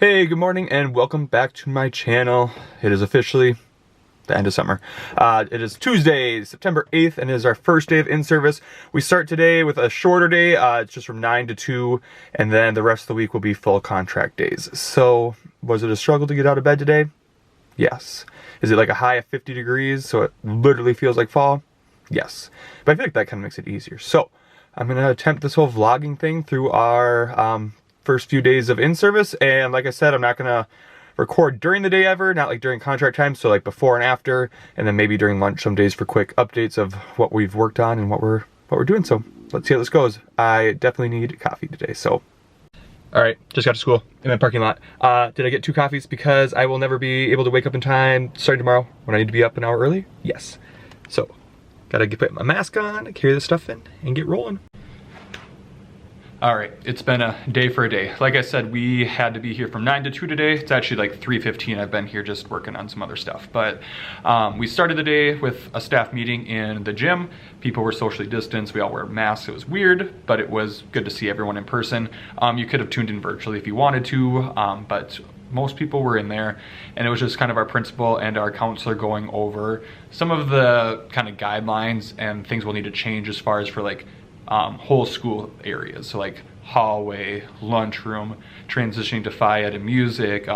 Hey, good morning and welcome back to my channel. It is officially the end of summer. It is Tuesday, September 8th, and it is our first day of in-service. We start today with a shorter day. It's just from 9 to 2, and then the rest of the week will be full contract days. So, was it a struggle to get out of bed today? Yes. Is it like a high of 50 degrees, so it literally feels like fall? Yes. But I feel like that kind of makes it easier. So, I'm going to attempt this whole vlogging thing through our first few days of in-service, and like I said, I'm not gonna record during the day ever, not like during contract time, so like before and after, and then maybe during lunch some days for quick updates of what we've worked on and what we're doing. So let's see how this goes. I definitely need coffee today, so. All right, just got to school in my parking lot. Did I get 2 coffees because I will never be able to wake up in time starting tomorrow when I need to be up an hour early? Yes. So, gotta put my mask on, carry this stuff in, and get rolling. All right, it's been a day for a day. Like I said, we had to be here from 9 to 2 today. It's actually like 3:15. I've been here just working on some other stuff. But we started the day with a staff meeting in the gym. People were socially distanced. We all wear masks. It was weird, but it was good to see everyone in person. You could have tuned in virtually if you wanted to, but most people were in there, and it was just kind of our principal and our counselor going over some of the kind of guidelines and things we'll need to change as far as for like whole school areas, so like hallway, lunchroom, transitioning to phy ed and music,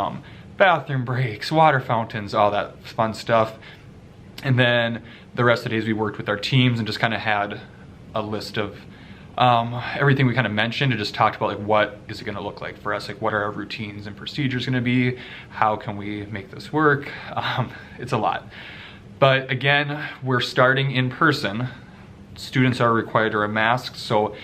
bathroom breaks, water fountains, all that fun stuff. And then the rest of the days we worked with our teams and just kind of had a list of everything we kind of mentioned, and just talked about like what is it going to look like for us, like what are our routines and procedures going to be, how can we make this work. It's a lot, but again, we're starting in person. Students are required to wear masks, so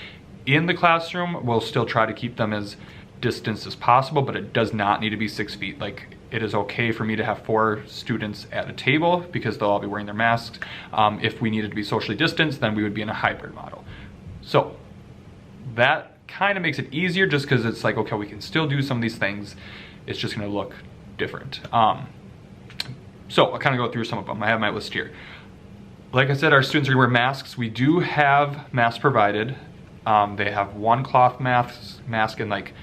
in the classroom we'll still try to keep them as distanced as possible, but it does not need to be 6 feet. Like, it is okay for me to have 4 students at a table because they'll all be wearing their masks. If we needed to be socially distanced, then we would be in a hybrid model. So that kind of makes it easier, just because it's like, okay, we can still do some of these things, it's just going to look different. So I'll kind of go through some of them. I have my list here. Like I said, our students are gonna wear masks. We do have masks provided. They have one cloth mask and like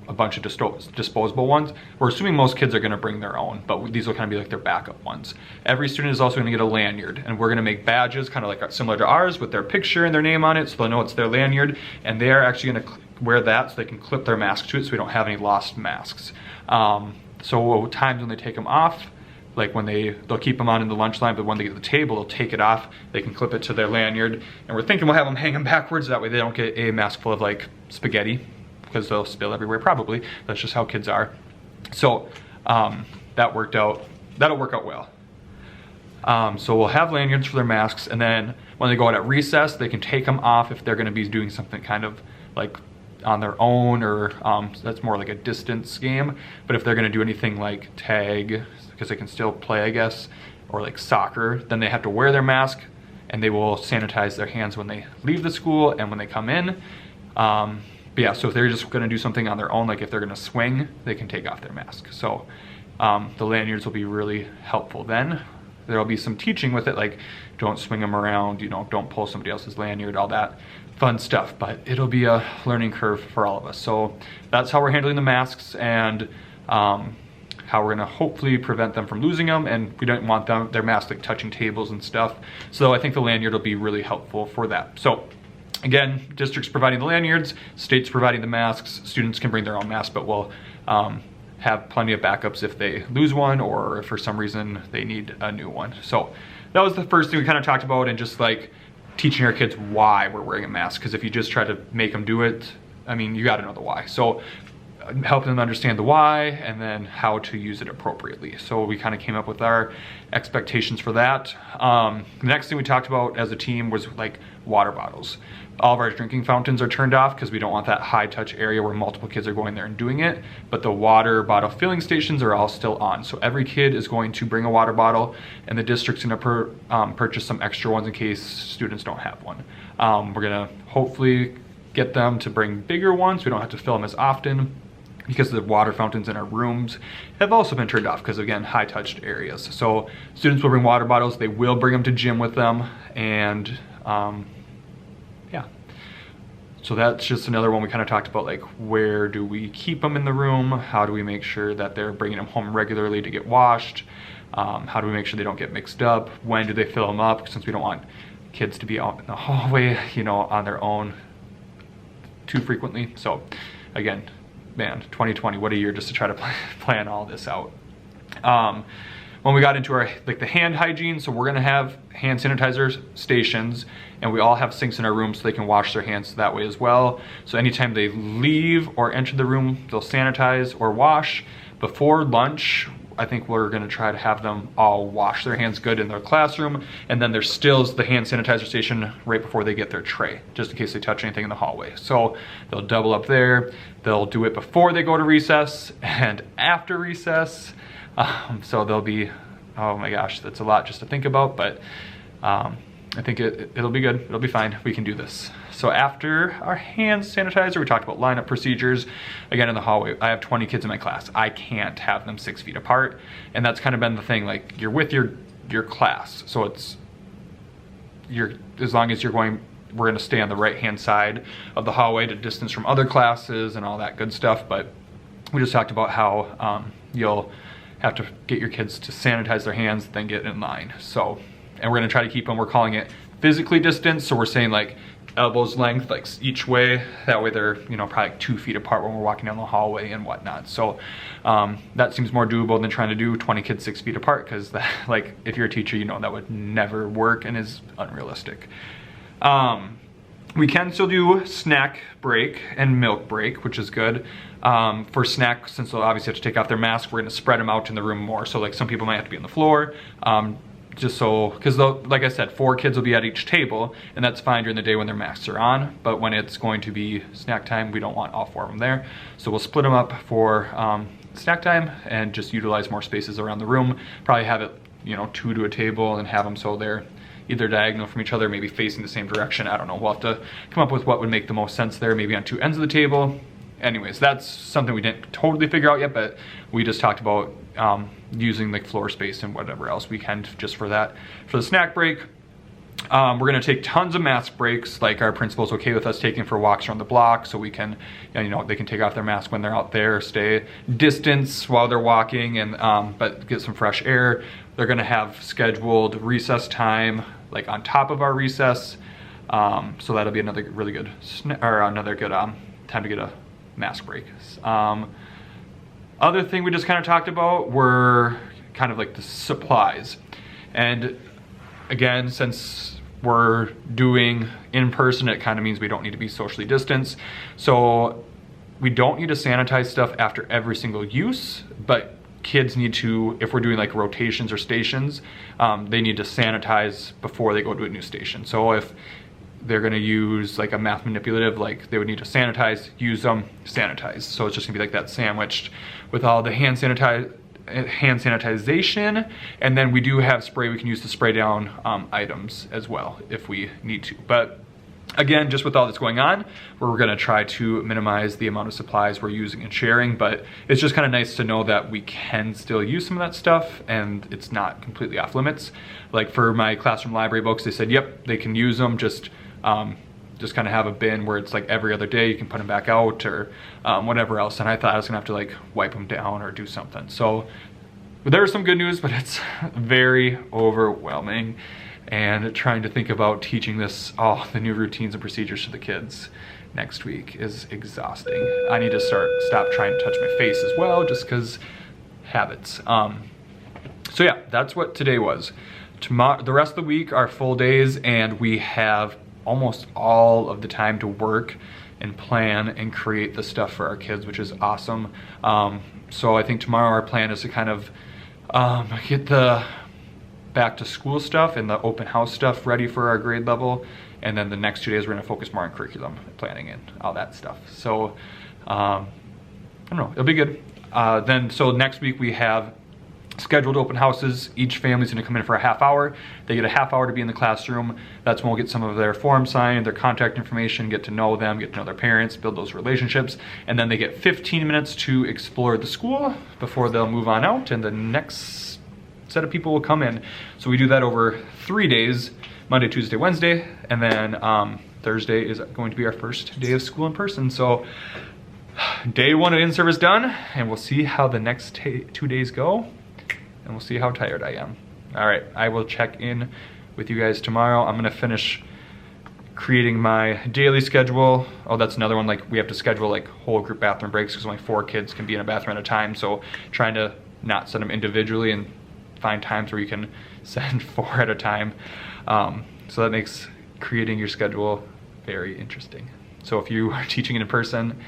a bunch of disposable ones. We're assuming most kids are gonna bring their own, but these will kind of be like their backup ones. Every student is also gonna get a lanyard, and we're gonna make badges kind of like similar to ours with their picture and their name on it, so they'll know it's their lanyard, and they are actually gonna wear that so they can clip their mask to it, so we don't have any lost masks. So times when they take them off, like when they'll keep them on in the lunch line, but when they get to the table, they'll take it off, they can clip it to their lanyard, and we're thinking we'll have them hang them backwards, that way they don't get a mask full of like spaghetti, because they'll spill everywhere probably. That's just how kids are. So that worked out, that'll work out well. So we'll have lanyards for their masks, and then when they go out at recess, they can take them off if they're gonna be doing something kind of like on their own, or that's more like a distance game. But if they're gonna do anything like tag, because they can still play, I guess, or like soccer, then they have to wear their mask, and they will sanitize their hands when they leave the school and when they come in. But yeah, so if they're just gonna do something on their own, like if they're gonna swing, they can take off their mask. So the lanyards will be really helpful then. There'll be some teaching with it, like don't swing them around, you know, don't pull somebody else's lanyard, all that fun stuff, but it'll be a learning curve for all of us. So that's how we're handling the masks, and how we're gonna hopefully prevent them from losing them, and we don't want their masks like touching tables and stuff. So I think the lanyard will be really helpful for that. So again, district's providing the lanyards, state's providing the masks. Students can bring their own mask, but we'll have plenty of backups if they lose one, or if for some reason they need a new one. So that was the first thing we kind of talked about, and just like teaching our kids why we're wearing a mask, because if you just try to make them do it, I mean, you got to know the why. So helping them understand the why, and then how to use it appropriately. So we kind of came up with our expectations for that. The next thing we talked about as a team was like water bottles. All of our drinking fountains are turned off because we don't want that high touch area where multiple kids are going there and doing it, but the water bottle filling stations are all still on. So every kid is going to bring a water bottle, and the district's gonna purchase some extra ones in case students don't have one. We're gonna hopefully get them to bring bigger ones. We don't have to fill them as often, because the water fountains in our rooms have also been turned off because, again, high touched areas. So students will bring water bottles, they will bring them to gym with them, and yeah. So that's just another one we kind of talked about, like where do we keep them in the room? How do we make sure that they're bringing them home regularly to get washed? How do we make sure they don't get mixed up? When do they fill them up? Since we don't want kids to be out in the hallway, you know, on their own too frequently. So again, man, 2020, what a year just to try to plan all this out. When we got into our, like the hand hygiene, so we're gonna have hand sanitizer stations, and we all have sinks in our room so they can wash their hands that way as well. So anytime they leave or enter the room, they'll sanitize or wash. Before lunch, I think we're gonna try to have them all wash their hands good in their classroom, and then there still is the hand sanitizer station right before they get their tray, just in case they touch anything in the hallway. So they'll double up there. They'll do it before they go to recess and after recess. So they'll be, oh my gosh, that's a lot just to think about, but I think it'll be good. It'll be fine. We can do this. So after our hand sanitizer, we talked about lineup procedures. Again, in the hallway, I have 20 kids in my class. I can't have them 6 feet apart. And that's kind of been the thing, like you're with your class. So it's, as long as you're going, we're gonna stay on the right-hand side of the hallway to distance from other classes and all that good stuff. But we just talked about how you'll have to get your kids to sanitize their hands, then get in line. So, and we're gonna try to keep them, we're calling it physically distanced. So we're saying like elbows length, like each way. That way they're, you know, probably like 2 feet apart when we're walking down the hallway and whatnot. So that seems more doable than trying to do 20 kids 6 feet apart, because that, like, if you're a teacher, you know that would never work and is unrealistic. We can still do snack break and milk break, which is good. For snack, since they'll obviously have to take off their mask, we're gonna spread them out in the room more. So like some people might have to be on the floor, just so, because like I said, 4 kids will be at each table, and that's fine during the day when their masks are on, but when it's going to be snack time, we don't want all 4 of them there. So we'll split them up for snack time and just utilize more spaces around the room. Probably have it, you know, 2 to a table and have them so they're either diagonal from each other, maybe facing the same direction. I don't know, we'll have to come up with what would make the most sense there, maybe on 2 ends of the table. Anyways, that's something we didn't totally figure out yet, but we just talked about using like floor space and whatever else we can just for that. For the snack break, we're gonna take tons of mask breaks, like our principal's okay with us taking for walks around the block, so we can, you know, they can take off their mask when they're out there, stay distance while they're walking, and but get some fresh air. They're gonna have scheduled recess time, like on top of our recess, so that'll be another really good, another good time to get a mask break. Other thing we just kind of talked about were kind of like the supplies. And again, since we're doing in person, it kind of means we don't need to be socially distanced. So we don't need to sanitize stuff after every single use, but kids need to, if we're doing like rotations or stations, they need to sanitize before they go to a new station. So if they're gonna use like a math manipulative, like they would need to sanitize, use them, sanitize. So it's just gonna be like that sandwiched with all the hand sanitization, and then we do have spray we can use to spray down items as well if we need to. But again, just with all this going on, we're gonna try to minimize the amount of supplies we're using and sharing, but it's just kind of nice to know that we can still use some of that stuff and it's not completely off limits. Like for my classroom library books, they said, yep, they can use them, just kind of have a bin where it's like every other day you can put them back out, or whatever else. And I thought I was gonna have to like wipe them down or do something. So there's some good news, but it's very overwhelming. And trying to think about teaching this, the new routines and procedures to the kids next week is exhausting. I need to stop trying to touch my face as well, just because habits. So yeah, that's what today was. Tomorrow, the rest of the week are full days, and we have almost all of the time to work and plan and create the stuff for our kids, which is awesome. So I think tomorrow our plan is to kind of get the back to school stuff and the open house stuff ready for our grade level, and then the next 2 days we're going to focus more on curriculum planning and all that stuff. So I don't know, it'll be good. So next week we have scheduled open houses. Each family's going to come in for a half hour. They get a half hour to be in the classroom. That's when we'll get some of their form signed, their contact information, get to know them, get to know their parents, build those relationships, and then they get 15 minutes to explore the school before they'll move on out, and the next set of people will come in. So we do that over 3 days, Monday, Tuesday, Wednesday, and then Thursday is going to be our first day of school in person. So day 1 of in-service done, and we'll see how the next 2 days go, and we'll see how tired I am. All right, I will check in with you guys tomorrow. I'm gonna finish creating my daily schedule. Oh, that's another one, like we have to schedule like whole group bathroom breaks because only 4 kids can be in a bathroom at a time. So trying to not send them individually and find times where you can send 4 at a time. So that makes creating your schedule very interesting. So if you are teaching in person,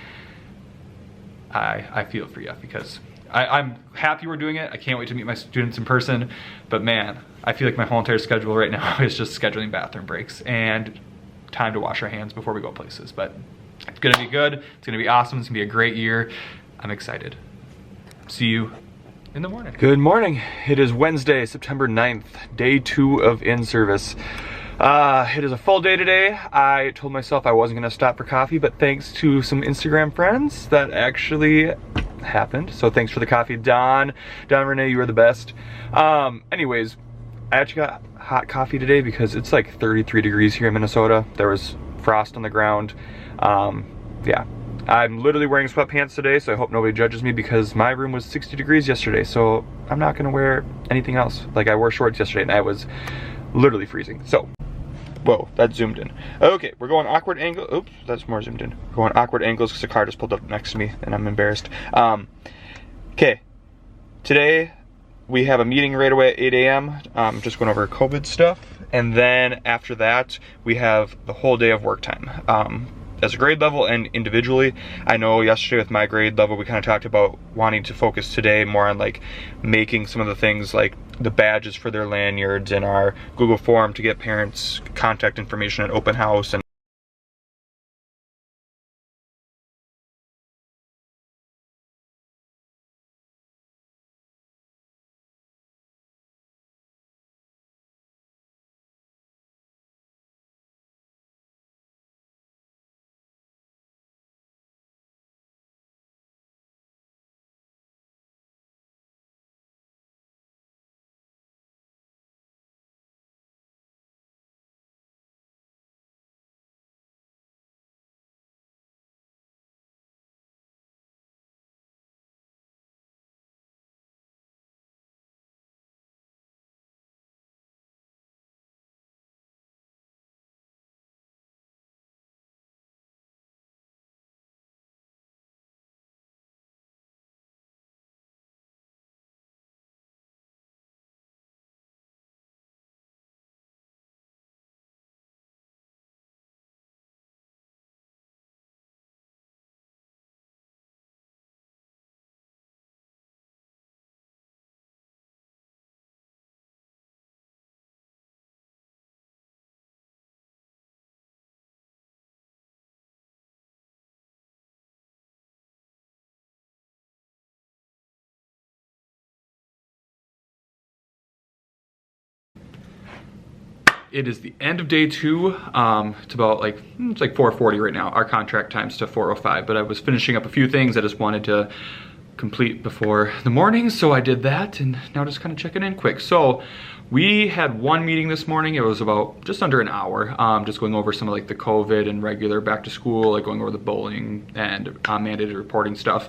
I feel for you, because I'm happy we're doing it. I can't wait to meet my students in person, but man, I feel like my whole entire schedule right now is just scheduling bathroom breaks and time to wash our hands before we go places. But it's gonna be good, it's gonna be awesome, it's gonna be a great year. I'm excited. See you in the morning. Good morning. It is Wednesday, September 9th, day 2 of in-service. It is a full day today. I told myself I wasn't gonna stop for coffee, but thanks to some Instagram friends, that actually happened. So thanks for the coffee, Don, Renee, you are the best. Anyways, I actually got hot coffee today because it's like 33 degrees here in Minnesota. There was frost on the ground. Yeah, I'm literally wearing sweatpants today, so I hope nobody judges me, because my room was 60 degrees yesterday, so I'm not gonna wear anything else. Like, I wore shorts yesterday and I was literally freezing. So, whoa, that zoomed in. Okay, we're going awkward angle. Oops, that's more zoomed in. We're going awkward angles because the car just pulled up next to me and I'm embarrassed. Okay, today we have a meeting right away at 8 a.m. Just going over COVID stuff. And then after that, we have the whole day of work time. As a grade level and individually, I know yesterday with my grade level, we kind of talked about wanting to focus today more on like making some of the things like the badges for their lanyards in our Google form to get parents contact information at open house. And it is the end of day 2. It's about like, it's like 4:40 right now. Our contract time's to 4:05, but I was finishing up a few things I just wanted to complete before the morning, so I did that, and now just kind of checking in quick. So we had one meeting this morning. It was about just under an hour, just going over some of like the COVID and regular back to school, like going over the bowling and mandated reporting stuff.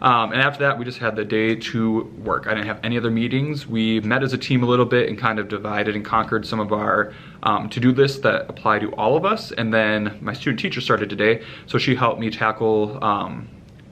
And after that, we just had the day to work. I didn't have any other meetings. We met as a team a little bit and kind of divided and conquered some of our to-do lists that apply to all of us. And then my student teacher started today, so she helped me tackle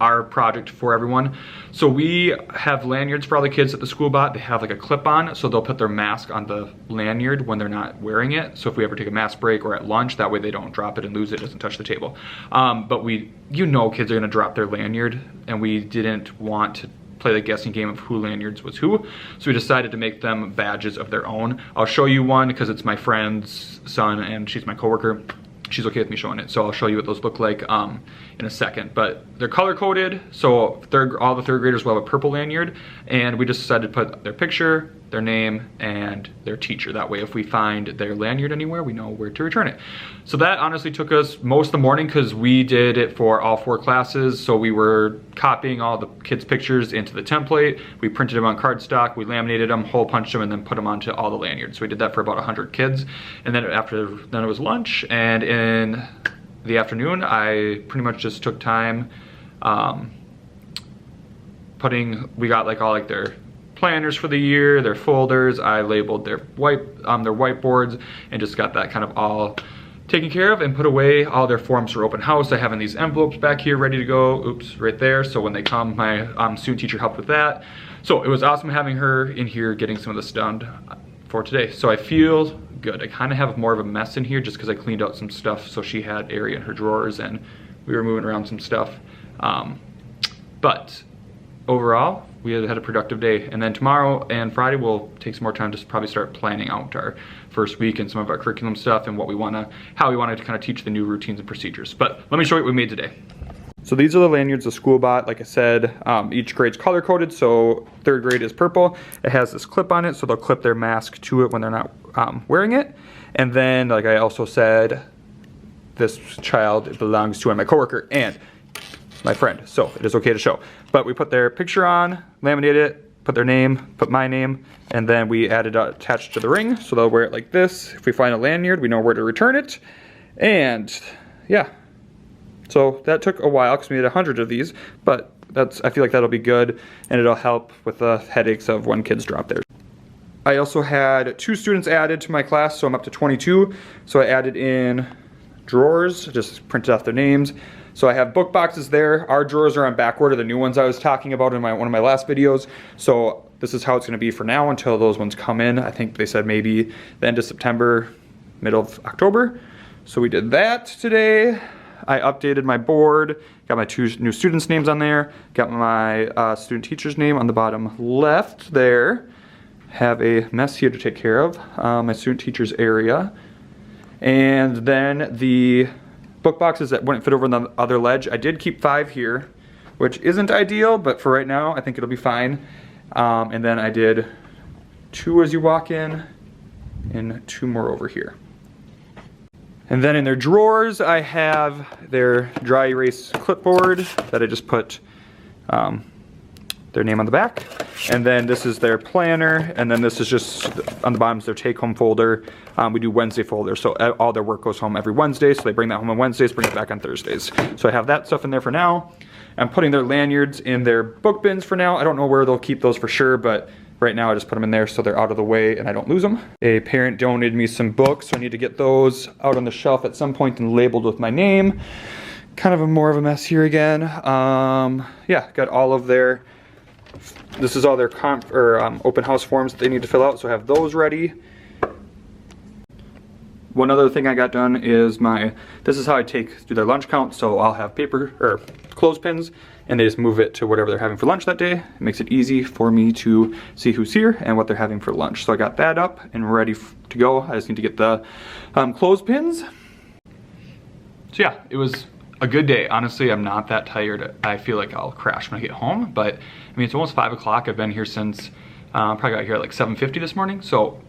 our project for everyone. So we have lanyards for all the kids at the school bot. They have like a clip on, so they'll put their mask on the lanyard when they're not wearing it. So if we ever take a mask break or at lunch, that way they don't drop it and lose it, doesn't touch the table. But you know kids are gonna drop their lanyard, and we didn't want to play the guessing game of who lanyards was who. So we decided to make them badges of their own. I'll show you one because it's my friend's son and she's my coworker. She's okay with me showing it, so I'll show you what those look like in a second. But they're color coded, so all the third graders will have a purple lanyard, and we just decided to put their picture, their name, and their teacher. That way if we find their lanyard anywhere, we know where to return it. So that honestly took us most of the morning because we did it for all 4 classes. So we were copying all the kids' pictures into the template. We printed them on cardstock, we laminated them, hole punched them, and then put them onto all the lanyards. So we did that for about 100 kids. And then then it was lunch, and in the afternoon, I pretty much just took time we got like all like their planners for the year, their folders. I labeled their whiteboards, and just got that kind of all taken care of and put away. All their forms for open house I have in these envelopes back here ready to go. Oops, right there. So when they come, my student teacher helped with that. So it was awesome having her in here getting some of this done for today. So I feel good. I kind of have more of a mess in here just because I cleaned out some stuff, so she had area in her drawers and we were moving around some stuff. But overall, we had a productive day. And then tomorrow and Friday, we'll take some more time to probably start planning out our first week and some of our curriculum stuff and how we want to kind of teach the new routines and procedures. But let me show you what we made today. So these are the lanyards the school bought. Like I said, each grade's color coded. So 3rd grade is purple. It has this clip on it, so they'll clip their mask to it when they're not wearing it. And then, like I also said, this child belongs to my coworker and my friend, so it is okay to show. But we put their picture on, laminate it, put their name, put my name, and then we added attached to the ring, so they'll wear it like this. If we find a lanyard, we know where to return it. And yeah, so that took a while because we had 100 of these, but I feel like that'll be good, and it'll help with the headaches of when kids drop theirs. I also had 2 students added to my class, so I'm up to 22. So I added in drawers, just printed off their names. So I have book boxes there. Our drawers are on back order, the new ones I was talking about in one of my last videos. So this is how it's gonna be for now until those ones come in. I think they said maybe the end of September, middle of October. So we did that today. I updated my board, got my 2 new students' names on there, got my student teacher's name on the bottom left there. Have a mess here to take care of, my student teacher's area. And then the book boxes that wouldn't fit over on the other ledge, I did keep 5 here, which isn't ideal, but for right now, I think it'll be fine. And then I did 2 as you walk in, and 2 more over here. And then in their drawers, I have their dry erase clipboard that I just put their name on the back. And then this is their planner, and then this is just, on the bottom is their take-home folder. We do Wednesday folders, so all their work goes home every Wednesday, so they bring that home on Wednesdays, bring it back on Thursdays. So I have that stuff in there for now. I'm putting their lanyards in their book bins for now. I don't know where they'll keep those for sure, but right now I just put them in there so they're out of the way and I don't lose them. A parent donated me some books, so I need to get those out on the shelf at some point and labeled with my name. Kind of more of a mess here again. Yeah, got all of their, this is all their open house forms that they need to fill out, so I have those ready. One other thing I got done is this is how I do their lunch count. So I'll have paper or clothespins, and they just move it to whatever they're having for lunch that day. It makes it easy for me to see who's here and what they're having for lunch. So I got that up and ready to go. I just need to get the clothespins. So yeah, it was a good day. Honestly, I'm not that tired. I feel like I'll crash when I get home, but I mean, it's almost 5 o'clock. I've been here since, probably got here at like 7:50 this morning. So,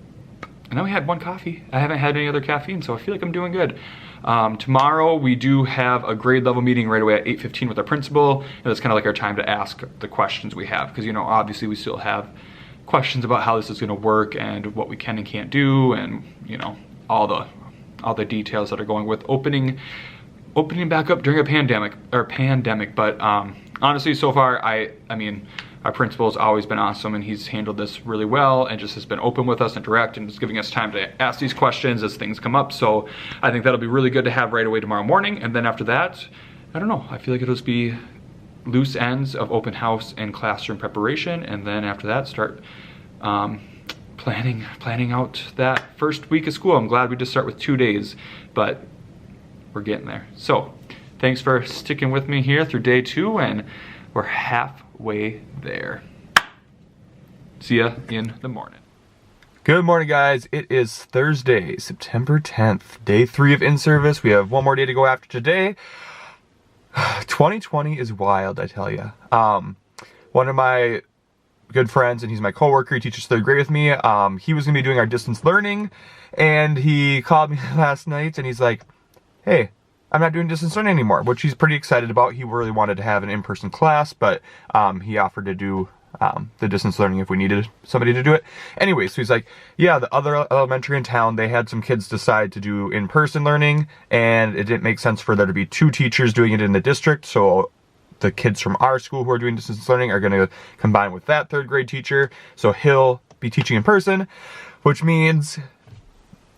and then we had 1 coffee. I haven't had any other caffeine, so I feel like I'm doing good. Tomorrow we do have a grade level meeting right away at 8:15 with our principal, and that's kind of like our time to ask the questions we have, because you know, obviously we still have questions about how this is going to work and what we can and can't do, and you know, all the details that are going with opening back up during a pandemic. But honestly, so far, I mean, our principal's always been awesome, and he's handled this really well and just has been open with us and direct and just giving us time to ask these questions as things come up. So I think that'll be really good to have right away tomorrow morning. And then after that, I don't know, I feel like it'll just be loose ends of open house and classroom preparation. And then after that, start planning out that first week of school. I'm glad we just start with 2 days, but we're getting there. So thanks for sticking with me here through day 2, and we're halfway there. See ya in the morning. Good morning, guys. It is Thursday, September 10th, day 3 of in-service. We have 1 more day to go after today. 2020 is wild, I tell you. One of my good friends, and he's my coworker. He teaches 3rd grade with me. He was gonna be doing our distance learning, and he called me last night and he's like, hey, I'm not doing distance learning anymore, which he's pretty excited about. He really wanted to have an in-person class, but he offered to do the distance learning if we needed somebody to do it. Anyway, so he's like, yeah, the other elementary in town, they had some kids decide to do in-person learning, and it didn't make sense for there to be 2 teachers doing it in the district, so the kids from our school who are doing distance learning are going to combine with that 3rd grade teacher, so he'll be teaching in person, which means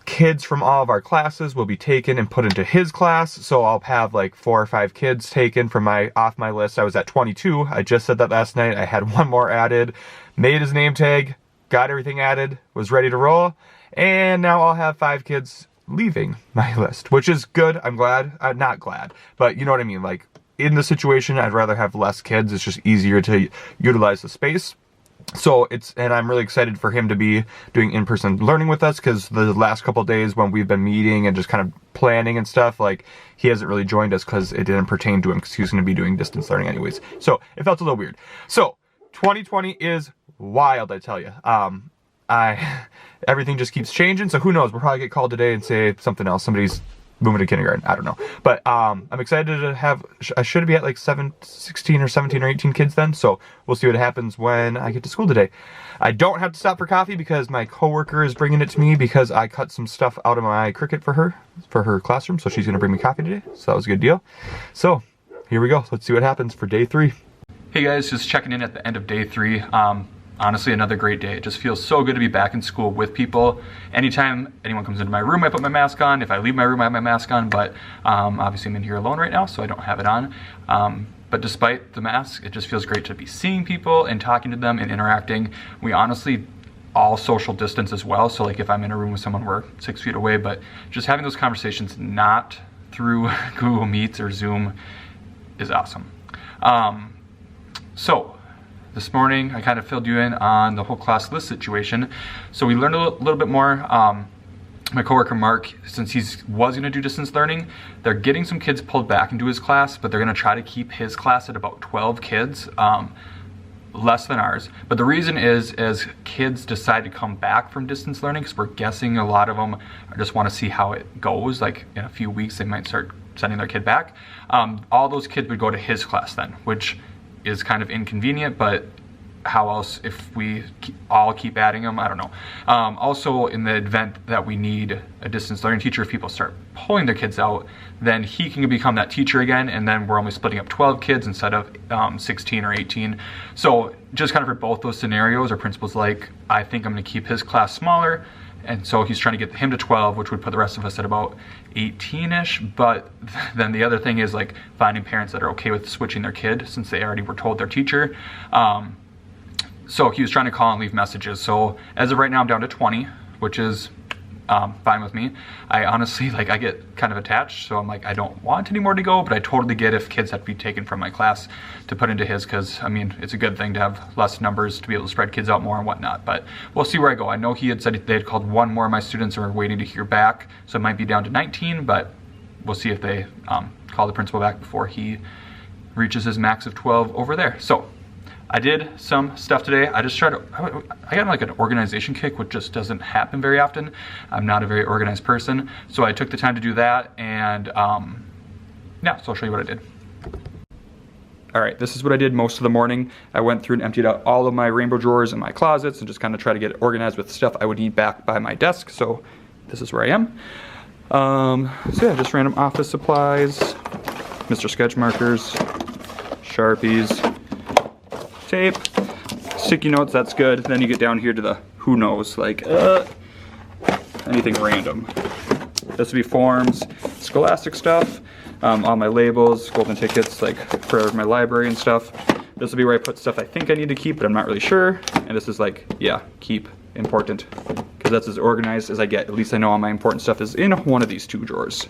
kids from all of our classes will be taken and put into his class. So I'll have like 4 or 5 kids taken from off my list. I was at 22. I just said that last night. I had 1 more added, made his name tag, got everything added, was ready to roll. And now I'll have 5 kids leaving my list, which is good. I'm glad. Not glad, but you know what I mean? Like in the situation, I'd rather have less kids. It's just easier to utilize the space. So and I'm really excited for him to be doing in-person learning with us, because the last couple of days when we've been meeting and just kind of planning and stuff, like he hasn't really joined us because it didn't pertain to him, because he was going to be doing distance learning anyways. So it felt a little weird. So 2020 is wild, I tell you. Everything just keeps changing. So who knows? We'll probably get called today and say something else. Somebody's moving to kindergarten. I don't know. But I'm excited to have, I should be at like 16 or 17 or 18 kids then. So we'll see what happens when I get to school today. I don't have to stop for coffee because my coworker is bringing it to me, because I cut some stuff out of my Cricut for her classroom. So she's going to bring me coffee today. So that was a good deal. So here we go. Let's see what happens for day 3. Hey guys, just checking in at the end of day 3. Honestly, another great day. It just feels so good to be back in school with people. Anytime anyone comes into my room, I put my mask on. If I leave my room, I have my mask on, but obviously I'm in here alone right now, so I don't have it on. But despite the mask, it just feels great to be seeing people and talking to them and interacting. We honestly all social distance as well, so like if I'm in a room with someone, we're 6 feet away, but just having those conversations not through Google Meets or Zoom is awesome. So this morning, I kind of filled you in on the whole class list situation. So we learned a little bit more. My coworker Mark, since he was going to do distance learning, they're getting some kids pulled back into his class, but they're going to try to keep his class at about 12 kids, less than ours. But the reason is, as kids decide to come back from distance learning, because we're guessing a lot of them just want to see how it goes. Like in a few weeks, they might start sending their kid back. All those kids would go to his class then, which is kind of inconvenient, but how else if we all keep adding them? I don't know. Also, in the event that we need a distance learning teacher, if people start pulling their kids out, then he can become that teacher again, and then we're only splitting up 12 kids instead of 16 or 18. So just kind of for both those scenarios, our principal's like, I think I'm going to keep his class smaller, and so he's trying to get him to 12, which would put the rest of us at about 18-ish. But then the other thing is like finding parents that are okay with switching their kid since they already were told their teacher. So he was trying to call and leave messages. So as of right now, I'm down to 20, which is fine with me. I honestly, like, I get kind of attached, so I'm like, I don't want any more to go, but I totally get if kids have to be taken from my class to put into his, because I mean, it's a good thing to have less numbers to be able to spread kids out more and whatnot. But we'll see where I go. I know he had said they had called 1 more of my students and were waiting to hear back, so it might be down to 19, but we'll see if they call the principal back before he reaches his max of 12 over there. So I did some stuff today. I got like an organization kick, which just doesn't happen very often. I'm not a very organized person. So I took the time to do that, and yeah, so I'll show you what I did. All right, this is what I did most of the morning. I went through and emptied out all of my rainbow drawers and my closets and just kind of try to get organized with stuff I would need back by my desk. So this is where I am. So yeah, just random office supplies, Mr. Sketch markers, Sharpies, tape, sticky notes, that's good. Then you get down here to the who knows, like anything random. This would be forms, scholastic stuff, all my labels, golden tickets, like for my library and stuff. This will be where I put stuff I think I need to keep, but I'm not really sure. And this is like, yeah, keep, important, because that's as organized as I get. At least I know all my important stuff is in one of these 2 drawers.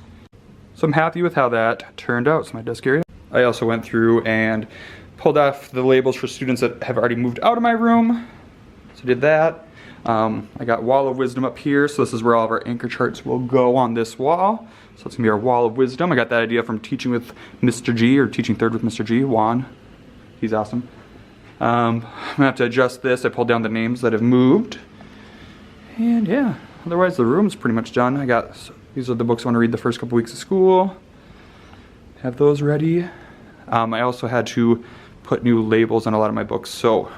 So I'm happy with how that turned out. So my desk area. I also went through and pulled off the labels for students that have already moved out of my room. So I did that. I got Wall of Wisdom up here, so this is where all of our anchor charts will go on this wall. So it's gonna be our Wall of Wisdom. I got that idea from teaching with Mr. G, or teaching third with Mr. G, Juan. He's awesome. I'm gonna have to adjust this. I pulled down the names that have moved. And yeah, otherwise the room's pretty much done. These are the books I want to read the first couple weeks of school. Have those ready. I also had to put new labels on a lot of my books, so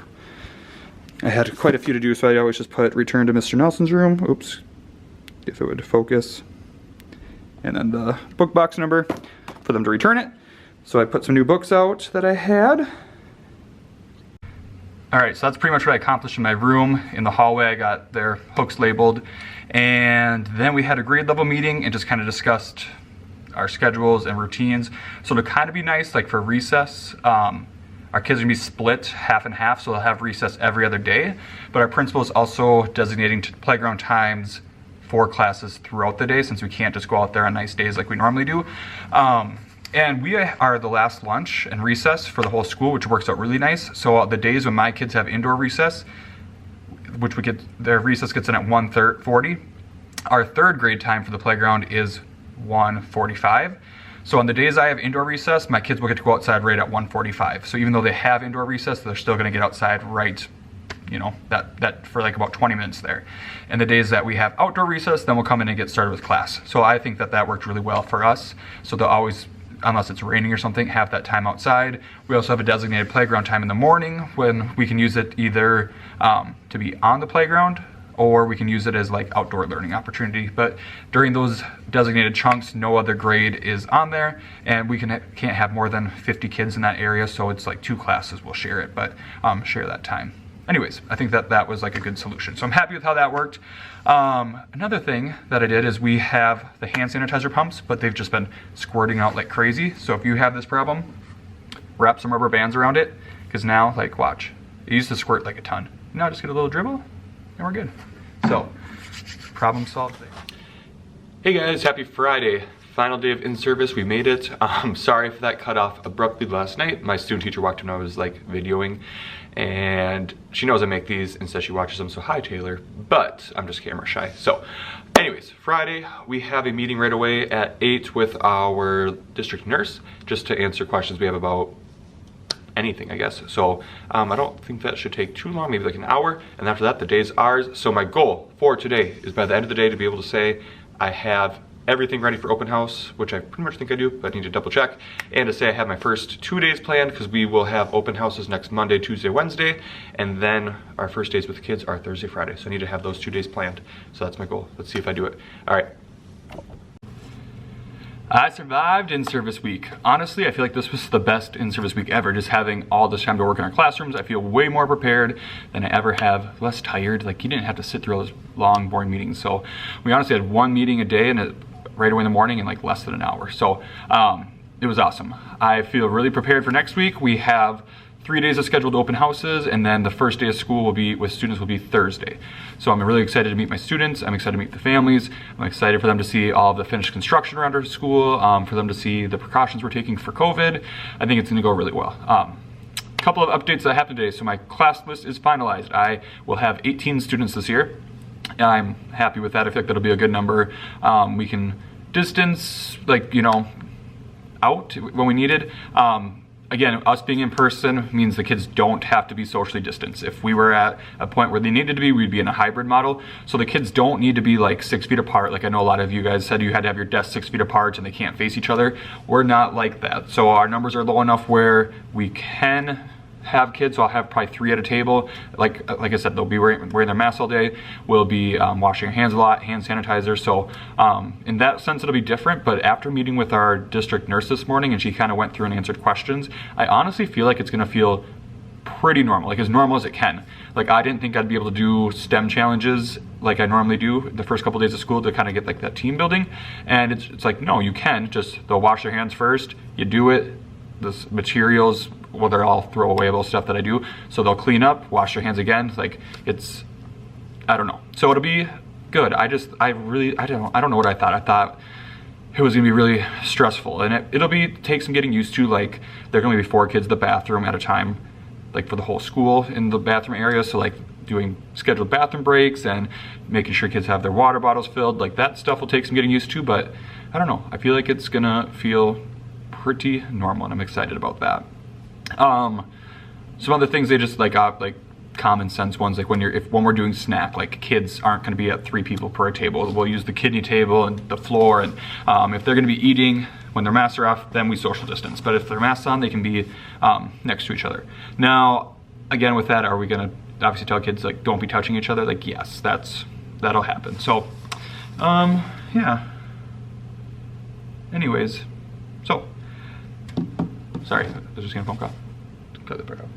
I had quite a few to do, so I always just put return to Mr. Nelson's room. Oops, if it would focus. And then the book box number for them to return it. So I put some new books out that I had. Alright, so that's pretty much what I accomplished in my room. In the hallway, I got their hooks labeled. And then we had a grade level meeting and just kind of discussed our schedules and routines. So to kind of be nice, like for recess, our kids are gonna be split half and half, so they'll have recess every other day. But our principal is also designating playground times for classes throughout the day, since we can't just go out there on nice days like we normally do. And we are the last lunch and recess for the whole school, which works out really nice. So the days when my kids have indoor recess, which their recess gets in at 1:40, our third grade time for the playground is 1:45. So on the days I have indoor recess, my kids will get to go outside right at 1:45. So even though they have indoor recess, they're still gonna get outside right, you know, that for like about 20 minutes there. And the days that we have outdoor recess, then we'll come in and get started with class. So I think that worked really well for us. So they'll always, unless it's raining or something, have that time outside. We also have a designated playground time in the morning when we can use it either to be on the playground, or we can use it as like outdoor learning opportunity. But during those designated chunks, no other grade is on there, and we can't have more than 50 kids in that area, so it's like 2 classes will share it, but share that time. Anyways, I think that was like a good solution. So I'm happy with how that worked. Another thing that I did is we have the hand sanitizer pumps, but they've just been squirting out like crazy. So if you have this problem, wrap some rubber bands around it, because now, like, watch. It used to squirt like a ton. Now just get a little dribble, and we're good. So, problem solved there. Hey guys, happy Friday. Final day of in-service, we made it. Sorry if that cut off abruptly last night. My student teacher walked in and I was like videoing, and she knows I make these and says she watches them, so hi Taylor, but I'm just camera shy. So anyways, Friday, we have a meeting right away at 8 with our district nurse, just to answer questions we have about anything, I guess. So I don't think that should take too long, maybe like an hour, and after that the day's ours. So my goal for today is by the end of the day to be able to say I have everything ready for open house, which I pretty much think I do, but I need to double check, and to say I have my first 2 days planned, because we will have open houses next Monday, Tuesday, Wednesday, and then our first days with the kids are Thursday, Friday. So I need to have those 2 days planned. So that's my goal. Let's see if I do it. All right. I survived in-service week. Honestly, I feel like this was the best in-service week ever. Just having all this time to work in our classrooms, I feel way more prepared than I ever have. Less tired. Like, you didn't have to sit through all those long, boring meetings. So we honestly had 1 meeting a day, and right away in the morning in like less than an hour. So it was awesome. I feel really prepared for next week. We have 3 days of scheduled open houses, and then the first day of school with students will be Thursday. So I'm really excited to meet my students. I'm excited to meet the families. I'm excited for them to see all of the finished construction around our school, for them to see the precautions we're taking for COVID. I think it's gonna go really well. A couple of updates that happened today. So my class list is finalized. I will have 18 students this year. I'm happy with that. I feel like that'll be a good number. We can distance, like, you know, out when we needed. Again, us being in person means the kids don't have to be socially distanced. If we were at a point where they needed to be, we'd be in a hybrid model. So the kids don't need to be like 6 feet apart. Like I know a lot of you guys said you had to have your desks 6 feet apart and they can't face each other. We're not like that. So our numbers are low enough where we can have kids, so I'll have probably 3 at a table. Like I said, they'll be wearing their masks all day. We'll be washing our hands a lot, hand sanitizer. So in that sense, it'll be different. But after meeting with our district nurse this morning, and she kind of went through and answered questions, I honestly feel like it's gonna feel pretty normal, like as normal as it can. Like I didn't think I'd be able to do STEM challenges like I normally do the first couple days of school to kind of get like that team building. And it's like, no, you can. Just they'll wash their hands first, you do it. The materials, well, they're all throwawayable stuff that I do. So they'll clean up, wash their hands again. Like I don't know. So it'll be good. I don't know what I thought. I thought it was gonna be really stressful, and it'll take some getting used to. Like there are gonna be 4 kids in the bathroom at a time, like for the whole school in the bathroom area. So like doing scheduled bathroom breaks and making sure kids have their water bottles filled. Like that stuff will take some getting used to, but I don't know. I feel like it's gonna feel pretty normal, and I'm excited about that. Some other things they just like common sense ones, like when we're doing snack, like kids aren't going to be at 3 people per table. We'll use the kidney table and the floor, and if they're going to be eating when their masks are off, then we social distance. But if their masks on, they can be next to each other. Now, again, with that, are we going to obviously tell kids like don't be touching each other? Like, yes, that'll happen. So, yeah. Anyways, so sorry, I was just getting a phone call. Cut that part out.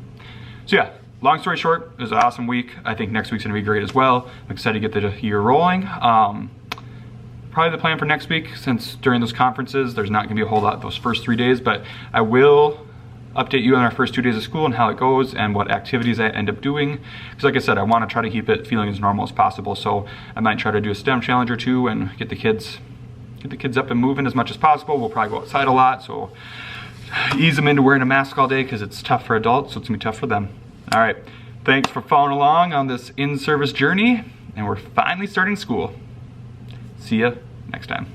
So yeah. Long story short, it was an awesome week. I think next week's gonna be great as well. I'm excited to get the year rolling. Probably the plan for next week, since during those conferences, there's not gonna be a whole lot those first 3 days, but I will update you on our first 2 days of school and how it goes and what activities I end up doing. Because like I said, I wanna try to keep it feeling as normal as possible. So I might try to do a STEM challenge or 2 and get the kids up and moving as much as possible. We'll probably go outside a lot, so ease them into wearing a mask all day because it's tough for adults, so it's gonna be tough for them. All right, thanks for following along on this in-service journey, and we're finally starting school. See ya next time.